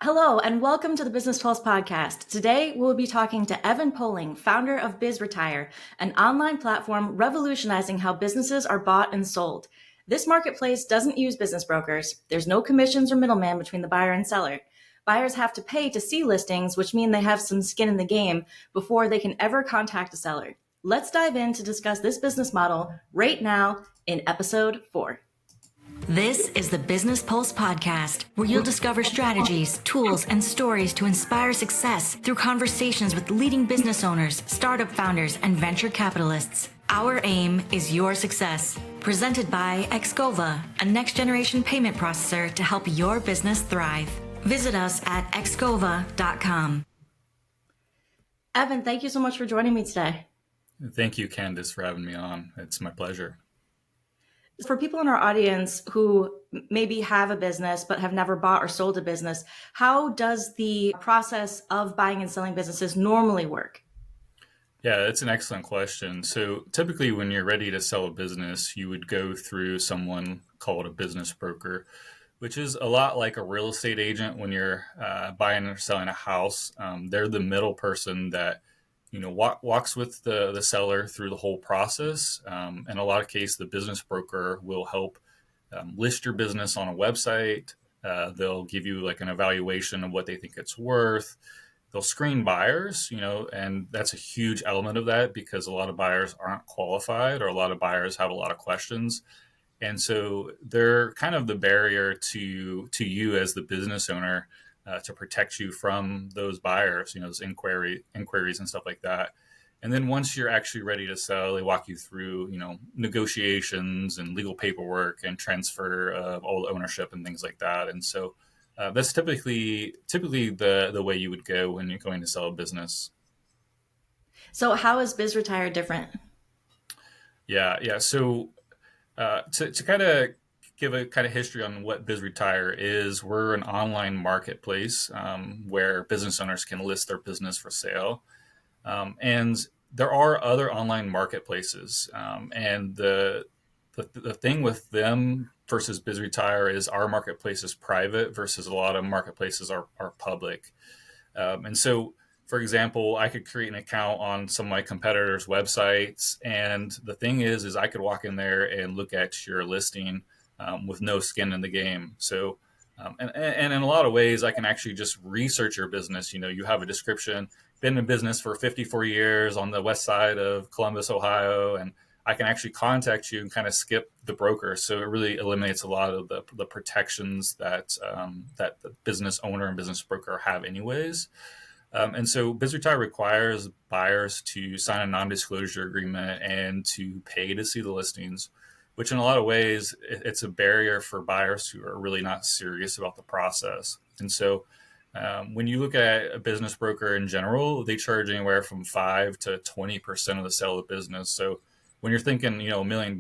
Hello, and welcome to the Business Pulse podcast. Today, we'll be talking to Evan Poling, founder of BizRetire, an online platform revolutionizing how businesses are bought and sold. This marketplace doesn't use business brokers. There's no commissions or middleman between the buyer and seller. Buyers have to pay to see listings, which mean they have some skin in the game before they can ever contact a seller. Let's dive in to discuss this business model right now in episode 4. This is the Business Pulse podcast, where you'll discover strategies, tools, and stories to inspire success through conversations with leading business owners, startup founders, and venture capitalists. Our aim is your success. Presented by XKOVA, a next-generation payment processor to help your business thrive. Visit us at xkova.com. Evan, thank you so much for joining me today. Thank you, Candice, for having me on. It's my pleasure. For people in our audience who maybe have a business but have never bought or sold a business, how does the process of buying and selling businesses normally work? Yeah, that's an excellent question. So typically when you're ready to sell a business, you would go through someone called a business broker, which is a lot like a real estate agent when you're buying or selling a house. They're the middle person that walks with the seller through the whole process. In a lot of cases, the business broker will help list your business on a website. They'll give you like an evaluation of what they think it's worth. They'll screen buyers, and that's a huge element of that because a lot of buyers aren't qualified or a lot of buyers have a lot of questions. And so they're kind of the barrier to you as the business owner to protect you from those buyers, those inquiries and stuff like that. And then once you're actually ready to sell, they walk you through, negotiations and legal paperwork and transfer of all the ownership and things like that. And so that's typically the way you would go when you're going to sell a business. So how is BizRetire different? Yeah. So to kind of give a kind of history on what BizRetire is, we're an online marketplace where business owners can list their business for sale. And there are other online marketplaces. And the thing with them versus BizRetire is our marketplace is private versus a lot of marketplaces are public. And so, for example, I could create an account on some of my competitors' websites. And the thing is I could walk in there and look at your listing with no skin in the game. So, and in a lot of ways, I can actually just research your business. You have a description, been in business for 54 years on the west side of Columbus, Ohio, and I can actually contact you and kind of skip the broker. So it really eliminates a lot of the protections that the business owner and business broker have anyways. And so BizRetire requires buyers to sign a non-disclosure agreement and to pay to see the listings, which in a lot of ways, it's a barrier for buyers who are really not serious about the process. And so when you look at a business broker in general, they charge anywhere from 5 to 20% of the sale of the business. So when you're thinking, $1 million,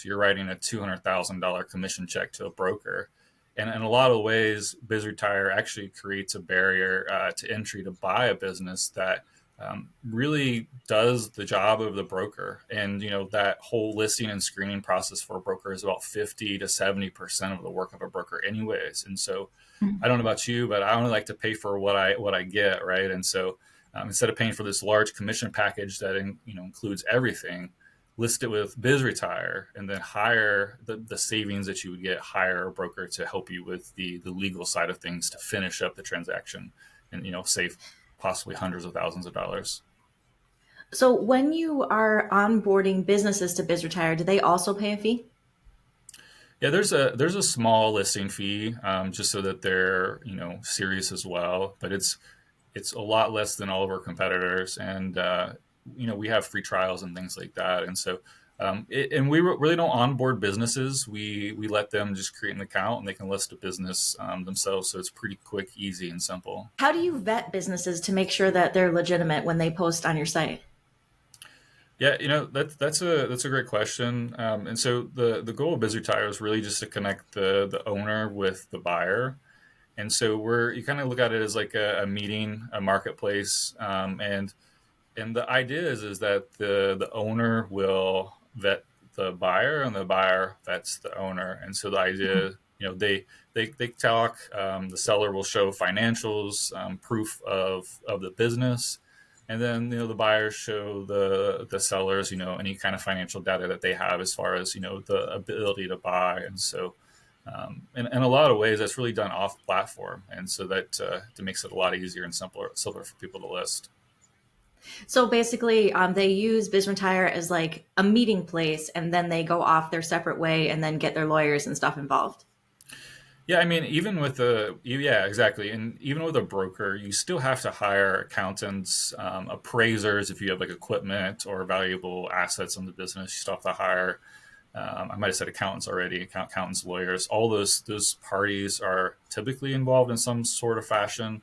you're writing a $200,000 commission check to a broker. And in a lot of ways, BizRetire actually creates a barrier to entry to buy a business that really does the job of the broker. And, that whole listing and screening process for a broker is about 50 to 70% of the work of a broker anyways. And so I don't know about you, but I only like to pay for what I get. Right. And so instead of paying for this large commission package that, includes everything, list it with BizRetire and then hire the savings that you would get, hire a broker to help you with the legal side of things to finish up the transaction and, save possibly hundreds of thousands of dollars. So when you are onboarding businesses to BizRetire, do they also pay a fee? Yeah, there's a small listing fee just so that they're serious as well, but it's a lot less than all of our competitors, and we have free trials and things like that, and so and we really don't onboard businesses. We let them just create an account and they can list a business themselves. So it's pretty quick, easy, and simple. How do you vet businesses to make sure that they're legitimate when they post on your site? Yeah, that's a great question. And so the goal of BizRetire is really just to connect the owner with the buyer. And so you kind of look at it as like a meeting, a marketplace, and the idea is that the owner will vet the buyer and the buyer vets the owner. And so the idea they talk. The seller will show financials, proof of the business, and then the buyers show the sellers any kind of financial data that they have as far as the ability to buy. And so in a lot of ways that's really done off platform, and so that makes it a lot easier and simpler for people to list. So basically, they use BizRetire as like a meeting place, and then they go off their separate way and then get their lawyers and stuff involved. Yeah, I mean, even with yeah, exactly. And even with a broker, you still have to hire accountants, appraisers, if you have like equipment or valuable assets in the business, you still have to hire. I might have said accountants already, accountants, lawyers. All those parties are typically involved in some sort of fashion,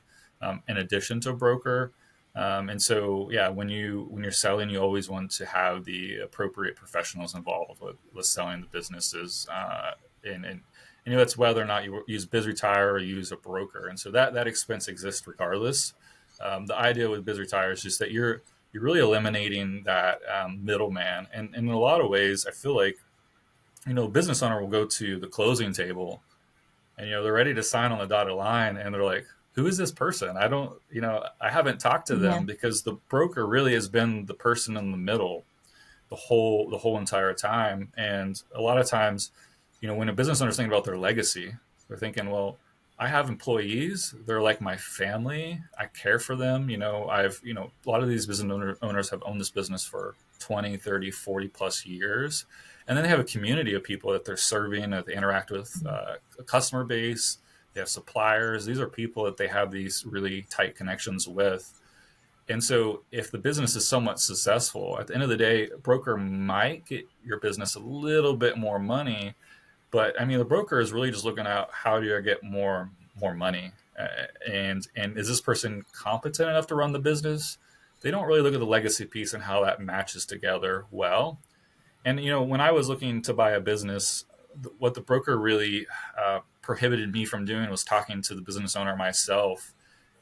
in addition to a broker. And so, yeah, when you're selling, you always want to have the appropriate professionals involved with selling the businesses, and that's whether or not you use BizRetire or you use a broker. And so that expense exists regardless. The idea with BizRetire is just that you're really eliminating that middleman. And in a lot of ways, I feel like a business owner will go to the closing table, and they're ready to sign on the dotted line, and they're like, who is this person? I haven't talked to Yeah. them, because the broker really has been the person in the middle the whole entire time. And a lot of times, when a business owner is thinking about their legacy, they're thinking, well, I have employees, they're like my family, I care for them. A lot of these owners have owned this business for 20, 30, 40 plus years. And then they have a community of people that they're serving, that they interact with, a customer base, they have suppliers. These are people that they have these really tight connections with. And so if the business is somewhat successful, at the end of the day, a broker might get your business a little bit more money. But I mean, the broker is really just looking at, how do I get more money, and is this person competent enough to run the business? They don't really look at the legacy piece and how that matches together well. And when I was looking to buy a business, what the broker really prohibited me from doing was talking to the business owner myself.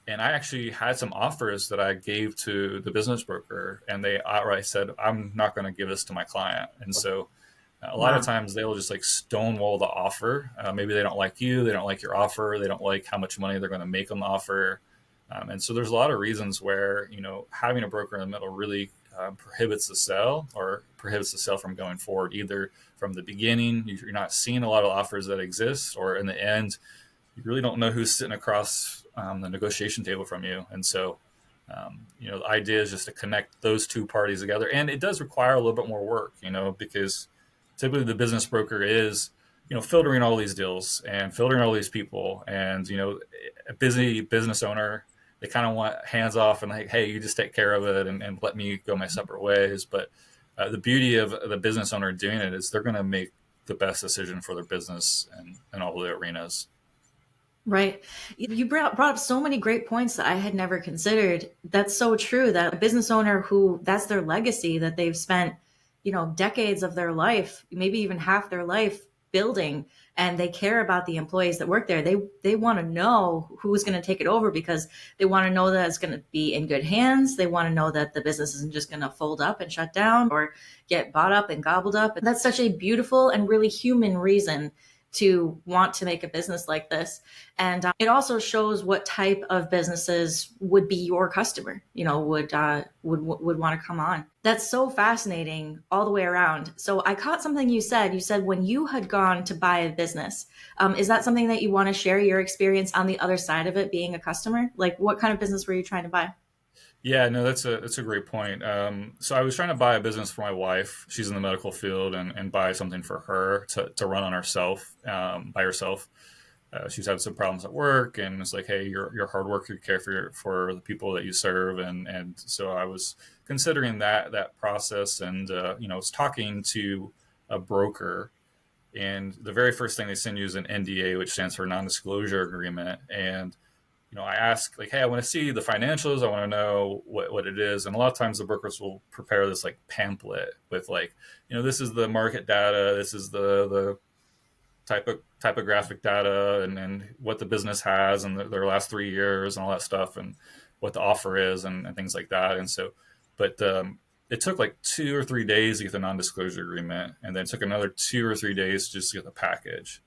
And I actually had some offers that I gave to the business broker, and they outright said, I'm not going to give this to my client. And so a lot of Wow. times they'll just like stonewall the offer. Maybe they don't like you, they don't like your offer, they don't like how much money they're going to make on the offer. And so there's a lot of reasons where having a broker in the middle really prohibits the sale, or prohibits the sale from going forward. Either from the beginning, you're not seeing a lot of offers that exist, or in the end, you really don't know who's sitting across the negotiation table from you. And so, the idea is just to connect those two parties together. And it does require a little bit more work, because typically the business broker is, filtering all these deals and filtering all these people. And, a busy business owner, they kind of want hands off and like, hey, you just take care of it, and let me go my separate ways. But the beauty of the business owner doing it is they're going to make the best decision for their business and in all the arenas. Right. You brought up so many great points that I had never considered. That's so true, that a business owner who that's their legacy, that they've spent, decades of their life, maybe even half their life building, and they care about the employees that work there. They want to know who's going to take it over, because they want to know that it's going to be in good hands. They want to know that the business isn't just going to fold up and shut down or get bought up and gobbled up. And that's such a beautiful and really human reason to want to make a business like this. And it also shows what type of businesses would be your customer, would want to come on. That's so fascinating all the way around. So I caught something you said. You said when you had gone to buy a business, is that something that you want to share, your experience on the other side of it, being a customer? Like, what kind of business were you trying to buy? Yeah, no, that's a great point. So I was trying to buy a business for my wife. She's in the medical field, and buy something for her to run on herself, by herself. She's had some problems at work, and it's like, hey, you're hard work. You care for the people that you serve, and so I was considering that process, and I was talking to a broker, and the very first thing they send you is an NDA, which stands for non-disclosure agreement. And I ask like, hey, I want to see the financials. I want to know what it is. And a lot of times the brokers will prepare this like pamphlet with like, this is the market data, this is the typographic data, and what the business has, and their last 3 years, and all that stuff, and what the offer is, and things like that. And so, but it took like 2 or 3 days to get the non-disclosure agreement, and then it took another 2 or 3 days just to get the package.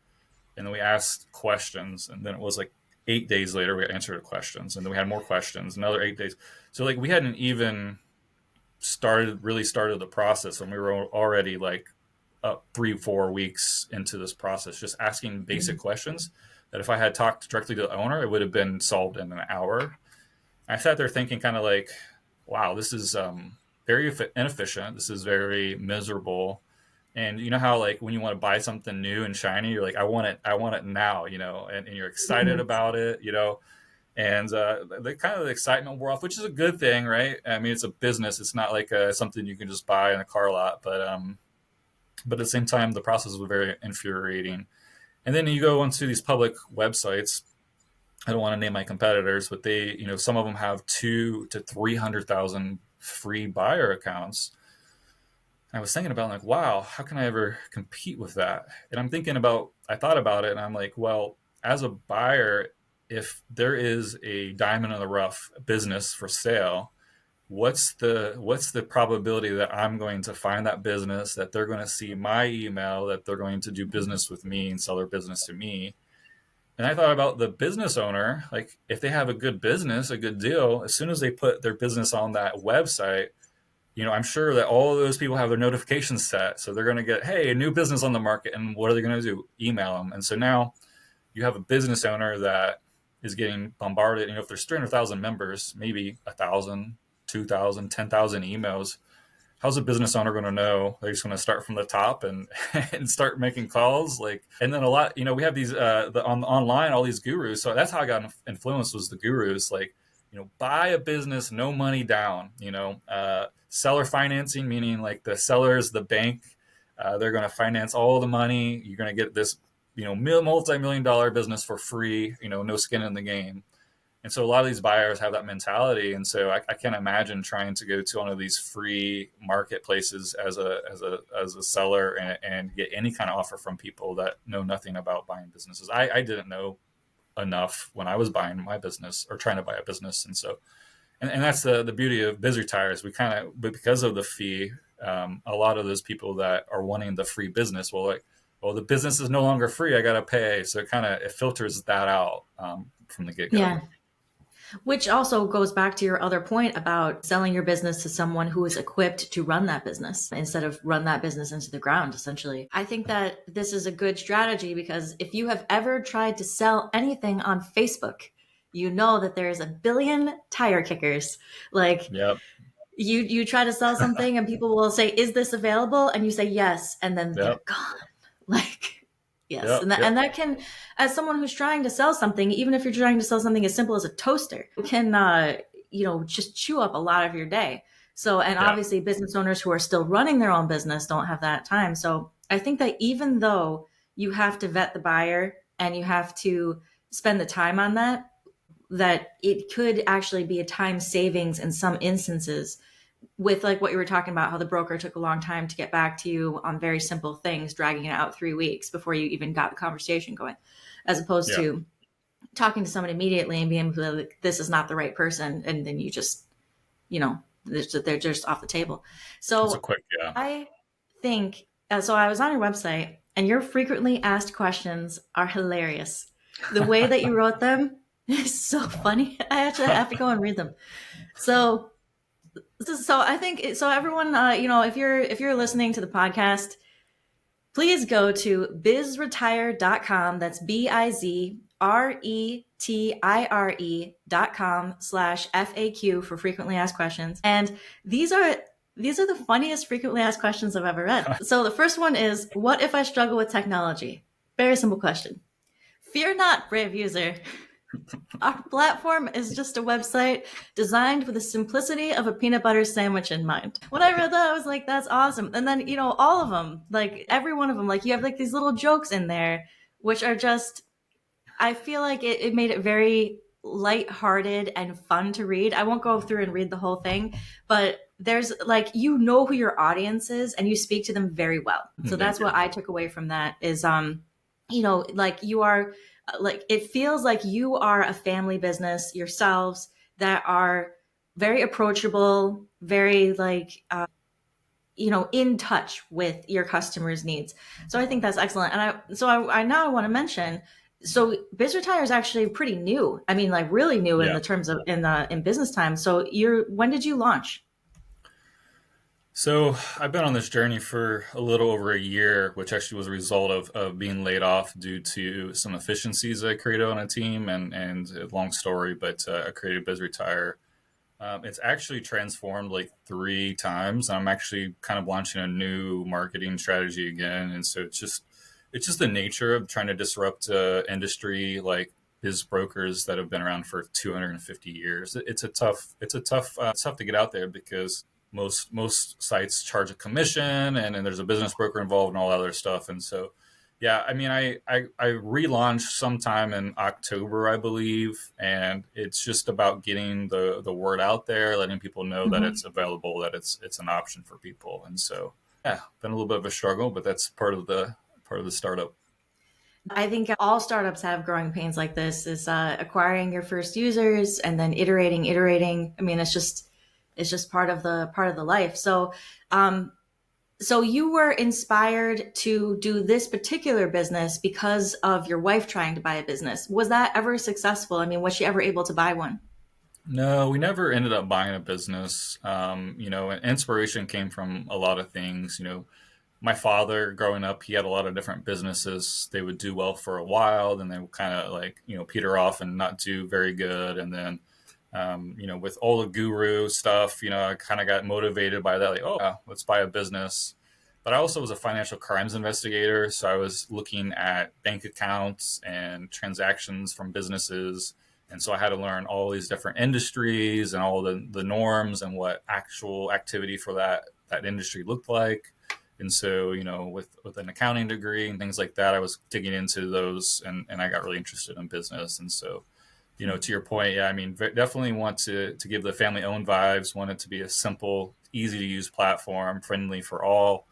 and then we asked questions, and then it was like 8 days later we answered the questions, and then we had more questions, another 8 days. So like we hadn't even started the process, and we were already like 3-4 weeks into this process, just asking basic questions that if I had talked directly to the owner, it would have been solved in an hour. I sat there thinking kind of like, wow, this is very inefficient. This is very miserable. And you know how like when you want to buy something new and shiny, you're like, I want it now, and you're excited about it, and the kind of the excitement wore off, which is a good thing, right? I mean, it's a business. It's not like something you can just buy in a car lot, but at the same time, the process was very infuriating. And then you go onto these public websites. I don't want to name my competitors, but they, some of them have 200,000 to 300,000 free buyer accounts. I was thinking about like, wow, how can I ever compete with that? And I thought about it, and I'm like, well, as a buyer, if there is a diamond in the rough business for sale, what's the probability that I'm going to find that business, that they're going to see my email, that they're going to do business with me and sell their business to me? And I thought about the business owner, like if they have a good business, a good deal, as soon as they put their business on that website, I'm sure that all of those people have their notifications set. So they're going to get, hey, a new business on the market. And what are they going to do? Email them. And so now you have a business owner that is getting bombarded. If there's 300,000 members, maybe 1,000, 2,000, 10,000 emails. How's a business owner going to know? They're just going to start from the top and and start making calls. And then a lot, we have these online, all these gurus. So that's how I got influenced, was the gurus. Buy a business, no money down. Seller financing, meaning like the seller is the bank. They're going to finance all the money. You're going to get this, multi-million-dollar business for free. No skin in the game. And so a lot of these buyers have that mentality. And so I can't imagine trying to go to one of these free marketplaces as a seller and get any kind of offer from people that know nothing about buying businesses. I didn't know enough when I was buying my business or trying to buy a business. And so, and that's the beauty of BizRetire is but because of the fee, a lot of those people that are wanting the free business the business is no longer free. I got to pay. So it filters that out from the get-go. Yeah. Which also goes back to your other point about selling your business to someone who is equipped to run that business instead of run that business into the ground, essentially. I think that this is a good strategy because if you have ever tried to sell anything on Facebook, you know that there's a billion tire kickers. Yep. You try to sell something and people will say, is this available? And you say yes. And then they're gone. Yes. Yep, and that can, as someone who's trying to sell something, even if you're trying to sell something as simple as a toaster, can, just chew up a lot of your day. So, and obviously business owners who are still running their own business don't have that time. So I think that even though you have to vet the buyer and you have to spend the time on that it could actually be a time savings in some instances, with like what you were talking about, how the broker took a long time to get back to you on very simple things, dragging it out 3 weeks before you even got the conversation going, as opposed to talking to someone immediately and being able to like, this is not the right person. And then you just, they're just off the table. So I think, so I was on your website and your frequently asked questions are hilarious. The way that you wrote them is so funny. I actually have to go and read them. So I think, so everyone, if you're listening to the podcast, please go to bizretire.com. That's BizRetire.com/FAQ for frequently asked questions. And these are the funniest frequently asked questions I've ever read. So the first one is, what if I struggle with technology? Very simple question. Fear not, brave user. Our platform is just a website designed with the simplicity of a peanut butter sandwich in mind. When I read that, I was like, that's awesome. And then, all of them, like every one of them, like you have like these little jokes in there, which are just, I feel like it made it very lighthearted and fun to read. I won't go through and read the whole thing, but there's like, who your audience is and you speak to them very well. So that's what I took away from that is, like you are, like it feels like you are a family business yourselves that are very approachable, very like in touch with your customers' needs. So I think that's excellent. And I now want to mention, so BizRetire is actually pretty new. I mean, like really new in Yeah. the terms of in business time. So when did you launch? So I've been on this journey for a little over a year, which actually was a result of being laid off due to some efficiencies I created on a team, and a long story, but I created BizRetire. It's actually transformed like 3 times. I'm actually kind of launching a new marketing strategy again, and so it's just the nature of trying to disrupt industry like biz brokers that have been around for 250 years. It's tough to get out there because most sites charge a commission, and then there's a business broker involved and all that other stuff. And so, yeah, I mean, I relaunched sometime in October, I believe, and it's just about getting the word out there, letting people know that Mhm. it's available, that it's an option for people. And so, yeah, been a little bit of a struggle, but that's part of the startup. I think all startups have growing pains like this, is acquiring your first users and then iterating. I mean, it's just part of the life. Um, so you were inspired to do this particular business because of your wife trying to buy a business. Was that ever successful? I mean, was she ever able to buy one? No, we never ended up buying a business. And inspiration came from a lot of things. My father growing up, he had a lot of different businesses. They would do well for a while, then they would kind of like, peter off and not do very good. And then, with all the guru stuff, I kind of got motivated by that. Like, oh, yeah, let's buy a business. But I also was a financial crimes investigator. So I was looking at bank accounts and transactions from businesses. And so I had to learn all these different industries and all the norms and what actual activity for that industry looked like. And so, with an accounting degree and things like that, I was digging into those, and I got really interested in business. And so, to your point, yeah, I mean, definitely want to give the family owned vibes, want it to be a simple, easy to use platform, friendly for all.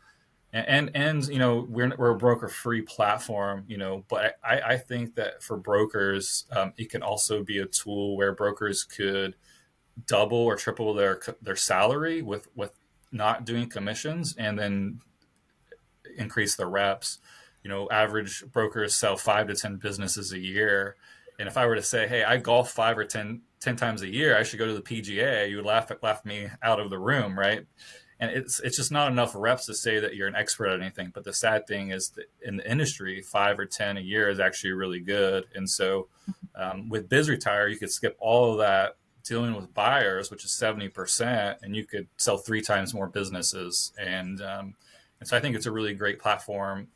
And we're a broker free platform, but I think that for brokers, it can also be a tool where brokers could double or triple their salary with not doing commissions, and then increase the reps. Average brokers sell 5 to 10 businesses a year. And if I were to say, hey, I golf 5 or 10 times a year, I should go to the PGA, you would laugh me out of the room, right? And it's just not enough reps to say that you're an expert at anything. But the sad thing is that in the industry, 5 or 10 a year is actually really good. And so with BizRetire, you could skip all of that dealing with buyers, which is 70%, and you could sell 3 times more businesses. And so I think it's a really great platform.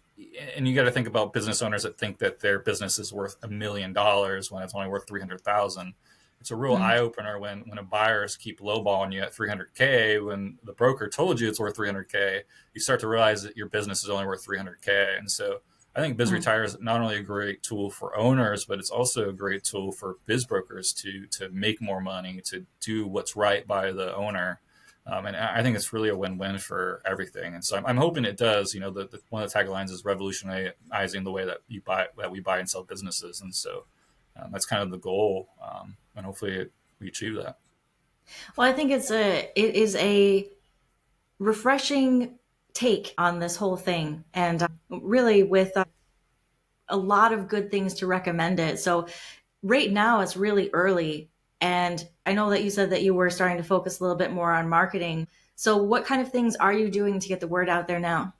And you got to think about business owners that think that their business is worth $1 million when it's only worth 300,000. It's a real eye opener when a buyers keep lowballing you at 300K when the broker told you it's worth 300K. You start to realize that your business is only worth 300K. And so I think BizRetire is not only a great tool for owners, but it's also a great tool for biz brokers to make more money, to do what's right by the owner. And I think it's really a win-win for everything. And so I'm hoping it does. One of the taglines is revolutionizing the way that we buy and sell businesses. And so that's kind of the goal. And hopefully we achieve that. Well, I think it is a refreshing take on this whole thing, and really with a lot of good things to recommend it. So right now it's really early, and I know that you said that you were starting to focus a little bit more on marketing. So what kind of things are you doing to get the word out there now?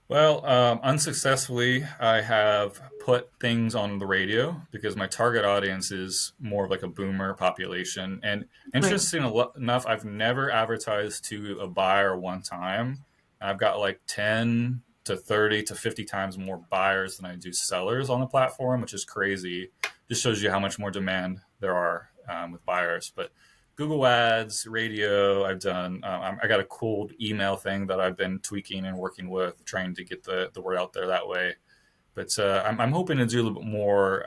Well, unsuccessfully, I have put things on the radio because my target audience is more of like a boomer population. And Right. interesting enough, I've never advertised to a buyer one time. I've got like 10 to 30 to 50 times more buyers than I do sellers on the platform, which is crazy. Just shows you how much more demand there are with buyers. But Google Ads, radio. I've done. I got a cold email thing that I've been tweaking and working with, trying to get the word out there that way. But I'm hoping to do a little bit more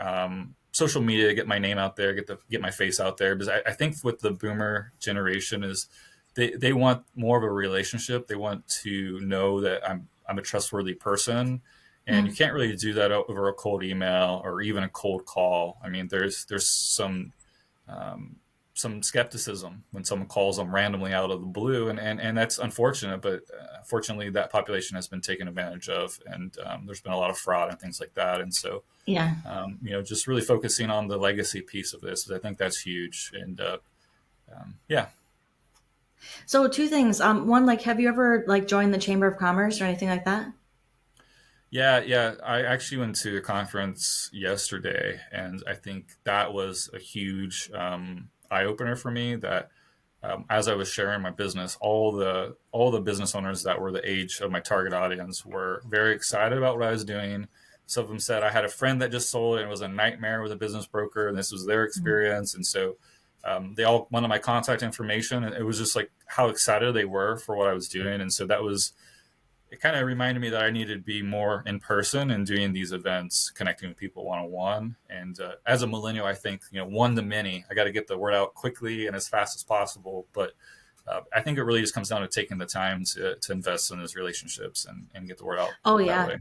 social media, get my name out there, get my face out there. Because I think with the boomer generation is they want more of a relationship. They want to know that I'm a trustworthy person, and you Mhm. can't really do that over a cold email or even a cold call. I mean, there's some. Um, some skepticism when someone calls them randomly out of the blue, and that's unfortunate. But fortunately, that population has been taken advantage of, and there's been a lot of fraud and things like that. And so, Yeah. just really focusing on the legacy piece of this, I think that's huge. And yeah. So two things. One, like, have you ever like joined the Chamber of Commerce or anything like that? Yeah. I actually went to a conference yesterday, and I think that was a huge eye opener for me. That as I was sharing my business, all the business owners that were the age of my target audience were very excited about what I was doing. Some of them said I had a friend that just sold it and it was a nightmare with a business broker, and this was their experience. And so they all wanted my contact information, and it was just like how excited they were for what I was doing. And so that was it kind of reminded me that I needed to be more in person and doing these events, connecting with people one on one. And as a millennial, I think, one to many, I got to get the word out quickly and as fast as possible. But I think it really just comes down to taking the time to invest in those relationships and get the word out Oh that yeah, way.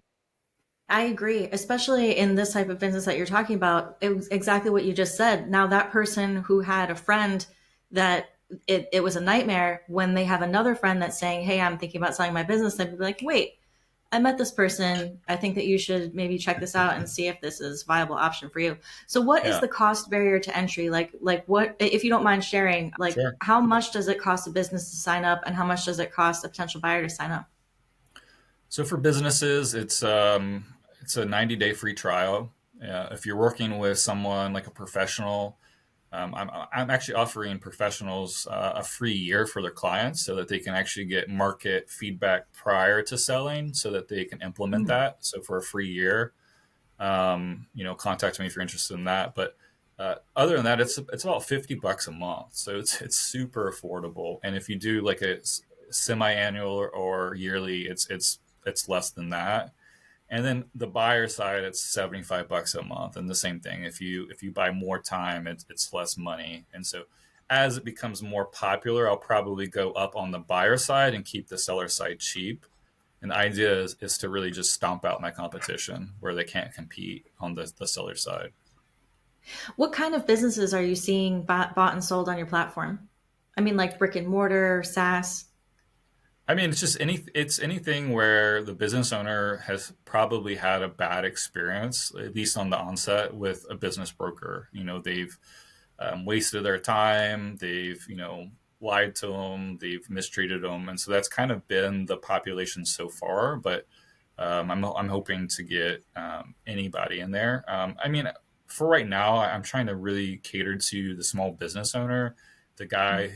I agree. Especially in this type of business that you're talking about, it was exactly what you just said. Now that person who had a friend that it was a nightmare, when they have another friend that's saying, "Hey, I'm thinking about selling my business," they'd be like, "Wait, I met this person. I think that you should maybe check this out and see if this is a viable option for you." So what is Yeah, the cost barrier to entry? Like what, if you don't mind sharing, like sure. how much does it cost a business to sign up and how much does it cost a potential buyer to sign up? So for businesses, it's a 90-day free trial. If you're working with someone like a professional, I'm actually offering professionals a free year for their clients so that they can actually get market feedback prior to selling so that they can implement Hmm. that. So for a free year, contact me if you're interested in that. But other than that, it's about $50 a month. So it's super affordable. And if you do like a semi-annual or yearly, it's less than that. And then the buyer side, it's $75 a month, and the same thing. If you buy more time, it's less money. And so, as it becomes more popular, I'll probably go up on the buyer side and keep the seller side cheap. And the idea is to really just stomp out my competition where they can't compete on the seller side. What kind of businesses are you seeing bought and sold on your platform? I mean, like brick and mortar, SaaS. I mean, it's anything where the business owner has probably had a bad experience, at least on the onset, with a business broker. They've wasted their time. They've, lied to them. They've mistreated them. And so that's kind of been the population so far. But I'm hoping to get anybody in there. I mean, for right now, I'm trying to really cater to the small business owner, the guy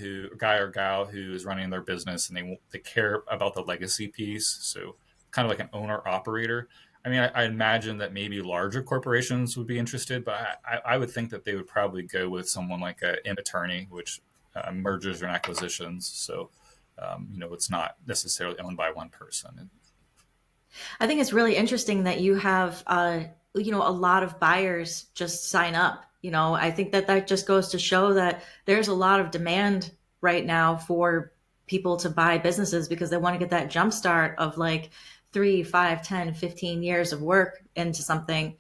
or gal who is running their business, and they care about the legacy piece. So kind of like an owner operator. I mean, I imagine that maybe larger corporations would be interested, but I would think that they would probably go with someone like an attorney, which mergers and acquisitions. So, it's not necessarily owned by one person. I think it's really interesting that you have, a lot of buyers just sign up. I think that that just goes to show that there's a lot of demand right now for people to buy businesses because they want to get that jump start of like 3, 5, 10, 15 years of work into something.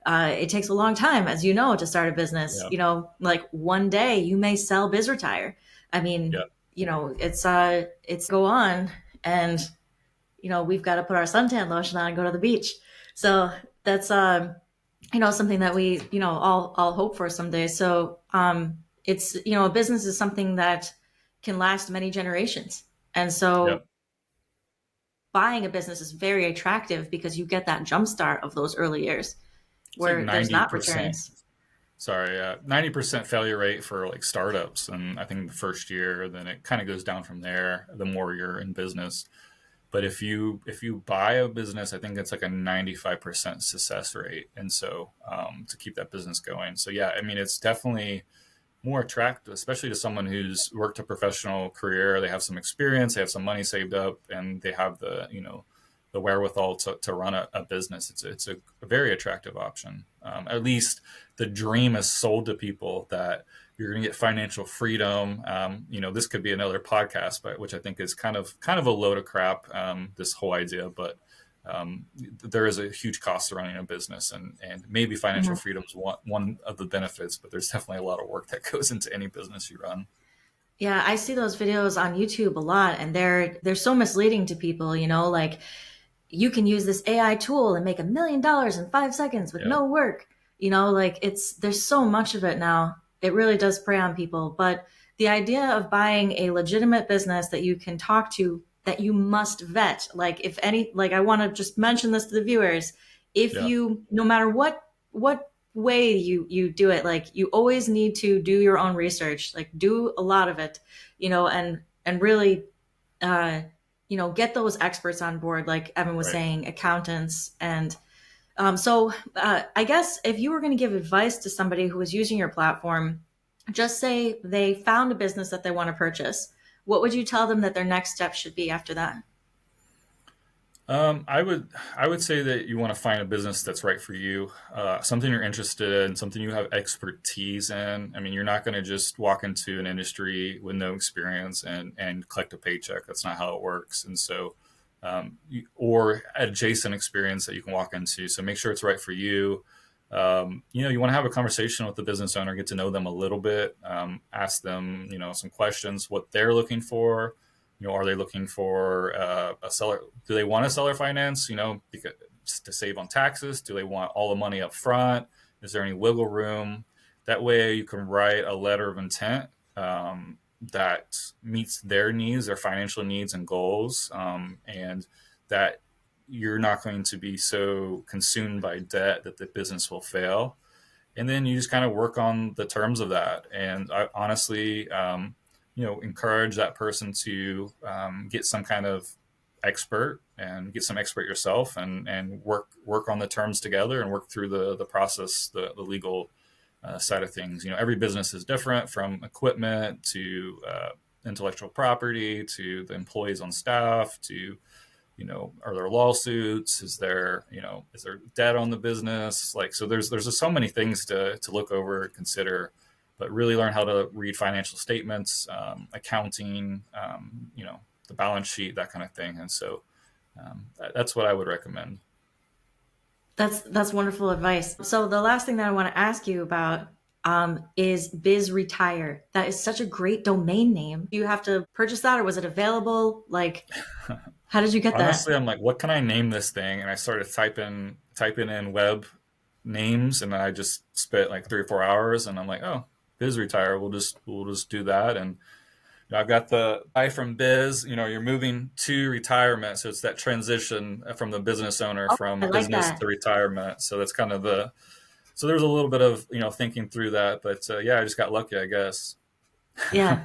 It takes a long time, as you know, to start a business. Yeah. Like one day you may sell BizRetire. I mean, Yeah. it's go on, and we've got to put our suntan lotion on and go to the beach. So that's something that we all hope for someday. So it's a business is something that can last many generations, and Yeah. so buying a business is very attractive because you get that jump start of those early years It's like where there's not 90%. returns. Sorry, 90% failure rate for like startups, and I think the first year, then it kind of goes down from there. The more you're in business, but if you buy a business, I think it's like a 95% success rate, and so to keep that business going. So yeah, I mean, it's definitely more attractive, especially to someone who's worked a professional career. They have some experience, they have some money saved up, and they have the wherewithal to run a business. It's a very attractive option. At least the dream is sold to people that you're going to get financial freedom. This could be another podcast, but which I think is kind of a load of crap. This whole idea, but there is a huge cost to running a business, and maybe financial Mhm. freedom is one of the benefits, but there's definitely a lot of work that goes into any business you run. Yeah, I see those videos on YouTube a lot, and they're so misleading to people, like you can use this AI tool and make $1 million in 5 seconds with Yeah, no work. Like there's so much of it now. It really does prey on people. But the idea of buying a legitimate business that you can talk to, that you must vet, like if any, like I want to just mention this to the viewers, if yeah, you, no matter what way you do it, like you always need to do your own research, like do a lot of it, and really uh, get those experts on board, like Evan was right. saying, accountants. And I guess if you were going to give advice to somebody who was using your platform, just say they found a business that they want to purchase. What would you tell them that their next step should be after that? I would say that you want to find a business that's right for you, something you're interested in, something you have expertise in. I mean, you're not going to just walk into an industry with no experience and collect a paycheck. That's not how it works. And so, or adjacent experience that you can walk into. So make sure it's right for you. You want to have a conversation with the business owner, get to know them a little bit, ask them, some questions, what they're looking for. Are they looking for a seller? Do they want a seller finance? Because to save on taxes. Do they want all the money up front? Is there any wiggle room? That way, you can write a letter of intent that meets their needs, their financial needs and goals, and that you're not going to be so consumed by debt that the business will fail. And then you just kind of work on the terms of that. And I honestly, encourage that person to get some kind of expert and get some expert yourself, and work on the terms together and work through the process, the legal side of things. Every business is different, from equipment to intellectual property to the employees on staff to are there lawsuits? Is there debt on the business? Like, so there's just so many things to look over and consider, but really learn how to read financial statements, accounting, the balance sheet, that kind of thing. And so that's what I would recommend. That's wonderful advice. So the last thing that I want to ask you about is BizRetire. That is such a great domain name. Do you have to purchase that, or was it available? Like, how did you get that? Honestly, I'm like, what can I name this thing? And I started typing in web names, and I just spent like 3 or 4 hours, and I'm like, oh, BizRetire. We'll just do that. And I've got the I from biz. You're moving to retirement, so it's that transition from the business owner Oh, I from like business that. to retirement. So that's kind of so there's a little bit of thinking through that, but yeah, I just got lucky, I guess. Yeah,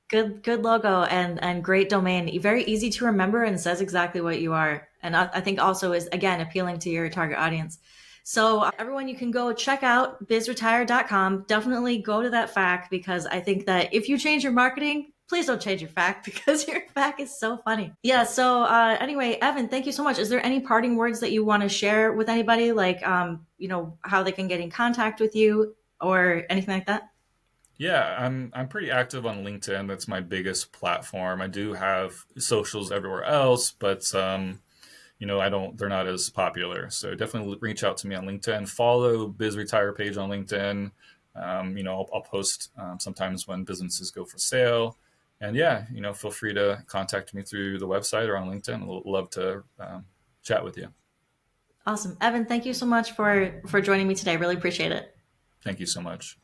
good logo and great domain. Very easy to remember and says exactly what you are. And I think also is again appealing to your target audience. So everyone, you can go check out bizretire.com. Definitely go to that FAQ, because I think that if you change your marketing, please don't change your FAQ because your FAQ is so funny. Yeah. So anyway, Evan, thank you so much. Is there any parting words that you want to share with anybody, like how they can get in contact with you or anything like that? Yeah, I'm pretty active on LinkedIn. That's my biggest platform. I do have socials everywhere else, but I don't. They're not as popular. So definitely reach out to me on LinkedIn. Follow Biz Retire page on LinkedIn. I'll post sometimes when businesses go for sale, and yeah, feel free to contact me through the website or on LinkedIn. I'd love to chat with you. Awesome. Evan, thank you so much for joining me today. Really appreciate it. Thank you so much.